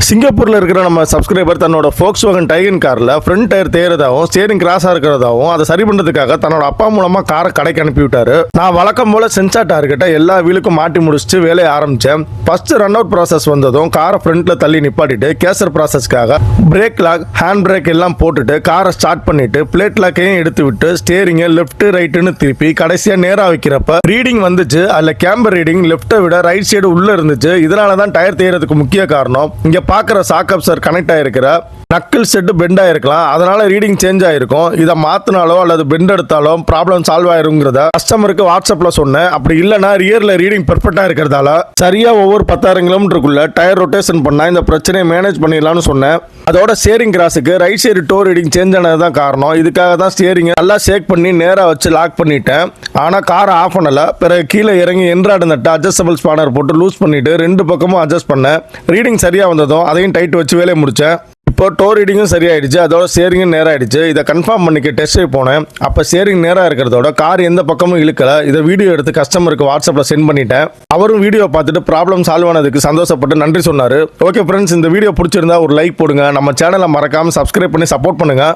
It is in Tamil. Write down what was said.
சிங்கப்பூரில் இருக்கிற நம்ம சப்ஸ்கிரைபர் தன்னோட Volkswagen டைகன் காரில் ஃப்ரண்ட் டயர் தேயறதாகவும் ஸ்டேரிங் கிராஸாக இருக்கிறதாகவும் அதை சரி பண்ணுறதுக்காக தன்னோட அப்பா மூலமாக காரை கடைக்கு அனுப்பி விட்டாரு. நான் வழக்கம் போல் சென்சார் டார்கெட்டை எல்லா வீலுக்கும் மாட்டி முடிச்சுட்டு வேலையை ஆரம்பித்தேன். ஃபர்ஸ்ட் ரன் அவுட் ப்ராசஸ் வந்ததும் காரை ஃப்ரண்ட்டில் தள்ளி நிப்பாட்டிட்டு கேசர் ப்ராசஸ்க்காக பிரேக் லாக் ஹேண்ட் பிரேக் எல்லாம் போட்டுட்டு காரை ஸ்டார்ட் பண்ணிட்டு பிளேட் லாக்கையும் எடுத்து விட்டு ஸ்டேரிங்கை லெஃப்ட் ரைட்டுன்னு திருப்பி கடைசியாக நேராக வைக்கிறப்ப ரீடிங் வந்துச்சு. அதில் கேம்பர் ரீடிங் லெஃப்ட்டை விட ரைட் சைடு உள்ளே இருந்துச்சு. இதனால தான் டயர் தேயறதுக்கு முக்கிய காரணம். இங்கே பார்க்குற சாக்கப் சார் கனெக்ட் ஆகிருக்கிற நக்கிள் செட்டு பெண்ட் ஆயிருக்கலாம், அதனால ரீடிங் சேஞ்ச் ஆயிருக்கும். இதை மாத்தினாலோ அல்லது பெண்ட் எடுத்தாலோ ப்ராப்ளம் சால்வ் ஆயிருங்கிறத கஸ்டமருக்கு வாட்ஸ்அப்ல சொன்னேன். அப்படி இல்லைன்னா ரியர்ல ரீடிங் பெர்ஃபெக்டா இருக்கிறதால சரியா ஒவ்வொரு 10,000 கிலோமீட்டருக்குள்ள டயர் ரொட்டேஷன் பண்ணா இந்த பிரச்சனையை மேனேஜ் பண்ணிடலாம்னு சொன்னேன். அதோட ஸ்டியரிங் கிராஸுக்கு right side toe reading change ஆனது தான் காரணம். இதுக்காக தான் ஸ்டியரிங் நல்லா ஷேக் பண்ணி நேராக வச்சு லாக் பண்ணிட்டேன். ஆனால் காரை ஆஃப் பண்ணல. பிறகு கீழே இறங்கி என்ட்ராய்டு நட்டு அட்ஜஸ்டபிள் ஸ்பானர் போட்டு லூஸ் பண்ணிட்டு 2 பக்கமும் அட்ஜஸ்ட் பண்ணேன். ரீடிங் சரியா வந்ததும் அதையும் டைட் வச்சு வேலையை முடிச்சேன். இப்போ டோ ரீடிங்கும் சரியாயிடுச்சு, அதோட ஸ்டியரிங்கும் நேராக ஆயிடுச்சு. இதை கன்ஃபார்ம் பண்ணிக்க டெஸ்ட் ட்ரைவ் போனேன். அப்போ ஸ்டியரிங் நேராக இருக்கிறதோட கார் எந்த பக்கமும் இழுக்கல. இதை வீடியோ எடுத்து கஸ்டமருக்கு வாட்ஸ்அப்பில் சென்ட் பண்ணிட்டேன். அவரும் வீடியோ பார்த்துட்டு ப்ராப்ளம் சால்வ் ஆனதுக்கு சந்தோஷப்பட்டு நன்றி சொன்னார். ஓகே ஃப்ரெண்ட்ஸ், இந்த வீடியோ பிடிச்சிருந்தா ஒரு லைக் போடுங்க. நம்ம சேனலை மறக்காமல் சப்ஸ்கிரைப் பண்ணி சப்போர்ட் பண்ணுங்கள்.